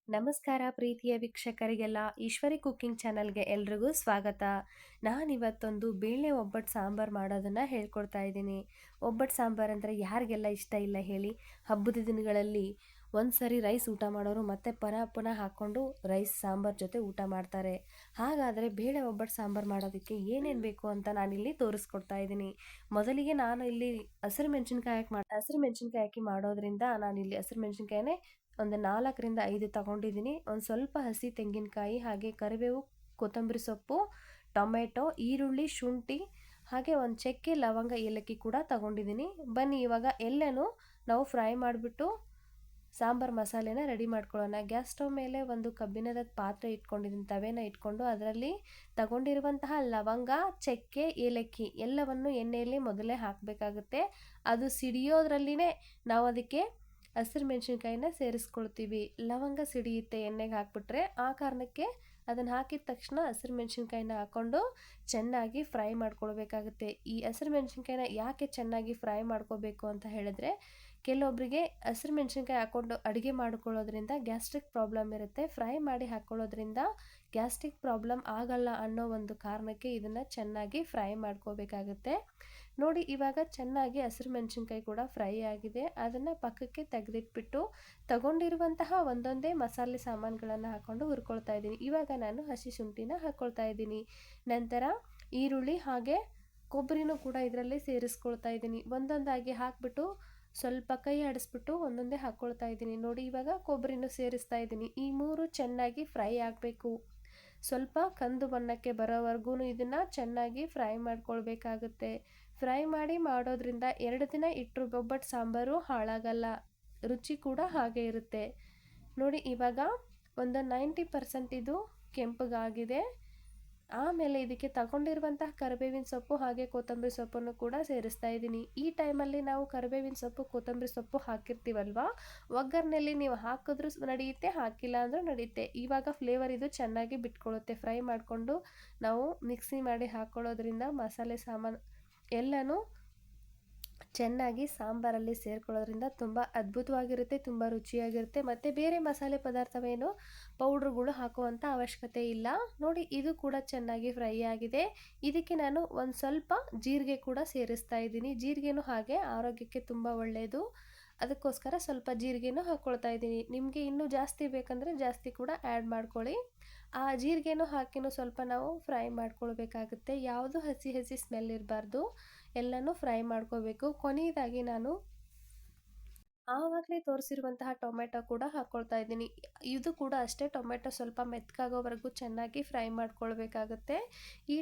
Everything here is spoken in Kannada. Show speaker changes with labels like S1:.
S1: ನಮಸ್ಕಾರ ಪ್ರೀತಿಯ ವೀಕ್ಷಕರಿಗೆಲ್ಲ ಈಶ್ವರಿ ಕುಕ್ಕಿಂಗ್ ಚಾನಲ್ಗೆ ಎಲ್ರಿಗೂ ಸ್ವಾಗತ. ನಾನಿವತ್ತೊಂದು ಬೇಳೆ ಒಬ್ಬಟ್ಟು ಸಾಂಬಾರು ಮಾಡೋದನ್ನು ಹೇಳ್ಕೊಡ್ತಾ ಇದ್ದೀನಿ. ಒಬ್ಬಟ್ಟು ಸಾಂಬಾರು ಅಂದರೆ ಯಾರಿಗೆಲ್ಲ ಇಷ್ಟ ಇಲ್ಲ ಹೇಳಿ. ಹಬ್ಬದ ದಿನಗಳಲ್ಲಿ ಒಂದು ಸರಿ ರೈಸ್ ಊಟ ಮಾಡೋರು ಮತ್ತೆ ಪುನಃ ಹಾಕ್ಕೊಂಡು ರೈಸ್ ಸಾಂಬಾರು ಜೊತೆ ಊಟ ಮಾಡ್ತಾರೆ. ಹಾಗಾದರೆ ಬೇಳೆ ಒಬ್ಬಟ್ಟು ಸಾಂಬಾರು ಮಾಡೋದಕ್ಕೆ ಏನೇನು ಬೇಕು ಅಂತ ನಾನಿಲ್ಲಿ ತೋರಿಸ್ಕೊಡ್ತಾ ಇದ್ದೀನಿ. ಮೊದಲಿಗೆ ನಾನು ಇಲ್ಲಿ ಹಸಿರು ಮೆಣಸಿನ್ಕಾಯಿ ಹಾಕಿ ಮಾಡೋದ್ರಿಂದ ನಾನಿಲ್ಲಿ ಹಸಿರು ಮೆಣಸಿನ್ಕಾಯನ್ನೇ ಒಂದು 4ರಿಂದ 5 ತಗೊಂಡಿದ್ದೀನಿ. ಒಂದು ಸ್ವಲ್ಪ ಹಸಿ ತೆಂಗಿನಕಾಯಿ, ಹಾಗೆ ಕರಿಬೇವು, ಕೊತ್ತಂಬರಿ ಸೊಪ್ಪು, ಟೊಮೆಟೊ, ಈರುಳ್ಳಿ, ಶುಂಠಿ, ಹಾಗೆ ಒಂದು ಚಕ್ಕೆ, ಲವಂಗ, ಏಲಕ್ಕಿ ಕೂಡ ತಗೊಂಡಿದ್ದೀನಿ. ಬನ್ನಿ ಇವಾಗ ಎಲ್ಲನೂ ನಾವು ಫ್ರೈ ಮಾಡಿಬಿಟ್ಟು ಸಾಂಬಾರು ಮಸಾಲೆನ ರೆಡಿ ಮಾಡ್ಕೊಳ್ಳೋಣ. ಗ್ಯಾಸ್ ಸ್ಟವ್ ಮೇಲೆ ಒಂದು ಕಬ್ಬಿಣದ ಪಾತ್ರೆ ಇಟ್ಕೊಂಡಿದ್ದೀನಿ. ತವೆನ ಇಟ್ಕೊಂಡು ಅದರಲ್ಲಿ ತಗೊಂಡಿರುವಂತಹ ಲವಂಗ, ಚಕ್ಕೆ, ಏಲಕ್ಕಿ ಎಲ್ಲವನ್ನು ಎಣ್ಣೆಯಲ್ಲಿ ಮೊದಲೇ ಹಾಕಬೇಕಾಗುತ್ತೆ. ಅದು ಸಿಡಿಯೋದ್ರಲ್ಲಿನೇ ನಾವು ಅದಕ್ಕೆ ಹಸಿರು ಮೆಣಸಿನ್ಕಾಯಿನ ಸೇರಿಸ್ಕೊಳ್ತೀವಿ. ಲವಂಗ ಸಿಡಿಯುತ್ತೆ ಎಣ್ಣೆಗೆ ಹಾಕ್ಬಿಟ್ರೆ, ಆ ಕಾರಣಕ್ಕೆ ಅದನ್ನು ಹಾಕಿದ ತಕ್ಷಣ ಹಸಿರು ಮೆಣಸಿನ್ಕಾಯಿನ ಹಾಕ್ಕೊಂಡು ಚೆನ್ನಾಗಿ ಫ್ರೈ ಮಾಡ್ಕೊಳ್ಬೇಕಾಗುತ್ತೆ. ಈ ಹಸಿರು ಮೆಣಸಿನ್ಕಾಯಿನ ಯಾಕೆ ಚೆನ್ನಾಗಿ ಫ್ರೈ ಮಾಡ್ಕೋಬೇಕು ಅಂತ ಹೇಳಿದ್ರೆ, ಕೆಲವೊಬ್ಬರಿಗೆ ಹಸಿರು ಮೆಣಸಿನ್ಕಾಯಿ ಹಾಕ್ಕೊಂಡು ಅಡುಗೆ ಮಾಡ್ಕೊಳ್ಳೋದ್ರಿಂದ ಗ್ಯಾಸ್ಟ್ರಿಕ್ ಪ್ರಾಬ್ಲಮ್ ಇರುತ್ತೆ. ಫ್ರೈ ಮಾಡಿ ಹಾಕ್ಕೊಳ್ಳೋದ್ರಿಂದ ಗ್ಯಾಸ್ಟ್ರಿಕ್ ಪ್ರಾಬ್ಲಮ್ ಆಗಲ್ಲ ಅನ್ನೋ ಒಂದು ಕಾರಣಕ್ಕೆ ಇದನ್ನು ಚೆನ್ನಾಗಿ ಫ್ರೈ ಮಾಡ್ಕೋಬೇಕಾಗುತ್ತೆ. ನೋಡಿ, ಇವಾಗ ಚೆನ್ನಾಗಿ ಹಸಿರು ಮೆಣಸಿನ್ಕಾಯಿ ಕೂಡ ಫ್ರೈ ಆಗಿದೆ. ಅದನ್ನು ಪಕ್ಕಕ್ಕೆ ತೆಗೆದಿಟ್ಬಿಟ್ಟು ತಗೊಂಡಿರುವಂತಹ ಒಂದೊಂದೇ ಮಸಾಲೆ ಸಾಮಾನುಗಳನ್ನು ಹಾಕ್ಕೊಂಡು ಹುರ್ಕೊಳ್ತಾ ಇದ್ದೀನಿ. ಇವಾಗ ನಾನು ಹಸಿ ಶುಂಠಿನ ಹಾಕ್ಕೊಳ್ತಾ ಇದ್ದೀನಿ. ನಂತರ ಈರುಳ್ಳಿ ಹಾಗೆ ಕೊಬ್ಬರಿನೂ ಕೂಡ ಇದರಲ್ಲಿ ಸೇರಿಸ್ಕೊಳ್ತಾ ಇದ್ದೀನಿ. ಒಂದೊಂದಾಗಿ ಹಾಕ್ಬಿಟ್ಟು ಸ್ವಲ್ಪ ಕೈ ಆಡಿಸ್ಬಿಟ್ಟು ಒಂದೊಂದೇ ಹಾಕ್ಕೊಳ್ತಾ ಇದ್ದೀನಿ. ನೋಡಿ, ಇವಾಗ ಕೊಬ್ಬರಿನೂ ಸೇರಿಸ್ತಾ ಇದ್ದೀನಿ. ಈ ಮೂರು ಚೆನ್ನಾಗಿ ಫ್ರೈ ಆಗಬೇಕು. ಸ್ವಲ್ಪ ಕಂದು ಬಣ್ಣಕ್ಕೆ ಬರೋವರೆಗೂ ಇದನ್ನು ಚೆನ್ನಾಗಿ ಫ್ರೈ ಮಾಡ್ಕೊಳ್ಬೇಕಾಗುತ್ತೆ. ಫ್ರೈ ಮಾಡೋದ್ರಿಂದ 2 ದಿನ ಇಟ್ಟರು ಒಬ್ಬಟ್ಟು ಸಾಂಬಾರು ಹಾಳಾಗಲ್ಲ, ರುಚಿ ಕೂಡ ಹಾಗೆ ಇರುತ್ತೆ. ನೋಡಿ, ಇವಾಗ ಒಂದು 90% ಇದು ಕೆಂಪಗಾಗಿದೆ. ಆಮೇಲೆ ಇದಕ್ಕೆ ತಗೊಂಡಿರುವಂತಹ ಕರಿಬೇವಿನ ಸೊಪ್ಪು ಹಾಗೆ ಕೊತ್ತಂಬರಿ ಸೊಪ್ಪನ್ನು ಕೂಡ ಸೇರಿಸ್ತಾ ಇದ್ದೀನಿ. ಈ ಟೈಮಲ್ಲಿ ನಾವು ಕರಿಬೇವಿನ ಸೊಪ್ಪು, ಕೊತ್ತಂಬರಿ ಸೊಪ್ಪು ಹಾಕಿರ್ತೀವಲ್ವ, ಒಗ್ಗರಣೆಯಲ್ಲಿ ನೀವು ಹಾಕಿದ್ರೂ ನಡೆಯುತ್ತೆ, ಹಾಕಿಲ್ಲ ಅಂದರೂ ನಡೆಯುತ್ತೆ. ಇವಾಗ ಫ್ಲೇವರ್ ಇದು ಚೆನ್ನಾಗಿ ಬಿಟ್ಕೊಳ್ಳುತ್ತೆ. ಫ್ರೈ ಮಾಡಿಕೊಂಡು ನಾವು ಮಿಕ್ಸಿ ಮಾಡಿ ಹಾಕ್ಕೊಳ್ಳೋದ್ರಿಂದ ಮಸಾಲೆ ಸಾಮಾನು ಎಲ್ಲನೂ ಚೆನ್ನಾಗಿ ಸಾಂಬಾರಲ್ಲಿ ಸೇರ್ಕೊಳ್ಳೋದ್ರಿಂದ ತುಂಬ ಅದ್ಭುತವಾಗಿರುತ್ತೆ, ತುಂಬ ರುಚಿಯಾಗಿರುತ್ತೆ. ಮತ್ತು ಬೇರೆ ಮಸಾಲೆ ಪದಾರ್ಥವೇನು ಪೌಡ್ರುಗಳು ಹಾಕುವಂಥ ಅವಶ್ಯಕತೆ ಇಲ್ಲ. ನೋಡಿ, ಇದು ಕೂಡ ಚೆನ್ನಾಗಿ ಫ್ರೈ ಆಗಿದೆ. ಇದಕ್ಕೆ ನಾನು ಒಂದು ಸ್ವಲ್ಪ ಜೀರಿಗೆ ಕೂಡ ಸೇರಿಸ್ತಾ ಇದ್ದೀನಿ. ಜೀರಿಗೆನೂ ಹಾಗೆ ಆರೋಗ್ಯಕ್ಕೆ ತುಂಬ ಒಳ್ಳೆಯದು. ಅದಕ್ಕೋಸ್ಕರ ಸ್ವಲ್ಪ ಜೀರಿಗೆನೂ ಹಾಕ್ಕೊಳ್ತಾ ಇದ್ದೀನಿ. ನಿಮಗೆ ಇನ್ನೂ ಜಾಸ್ತಿ ಬೇಕಂದರೆ ಜಾಸ್ತಿ ಕೂಡ ಆ್ಯಡ್ ಮಾಡ್ಕೊಳ್ಳಿ. ಆ ಜೀರಿಗೆನೂ ಹಾಕಿನೂ ಸ್ವಲ್ಪ ನಾವು ಫ್ರೈ ಮಾಡ್ಕೊಳ್ಬೇಕಾಗುತ್ತೆ. ಯಾವುದು ಹಸಿ ಹಸಿ ಸ್ಮೆಲ್ ಇರಬಾರ್ದು, ಎಲ್ಲನೂ ಫ್ರೈ ಮಾಡ್ಕೋಬೇಕು. ಕೊನೆಯದಾಗಿ ನಾನು ಆವಾಗಲೇ ತೋರಿಸಿರುವಂತಹ ಟೊಮೆಟೊ ಕೂಡ ಹಾಕ್ಕೊಳ್ತಾ ಇದ್ದೀನಿ. ಇದು ಕೂಡ ಅಷ್ಟೇ, ಟೊಮೆಟೊ ಸ್ವಲ್ಪ ಮೆತ್ತಗಾಗೋವರೆಗೂ ಚೆನ್ನಾಗಿ ಫ್ರೈ ಮಾಡ್ಕೊಳ್ಬೇಕಾಗುತ್ತೆ. ಈ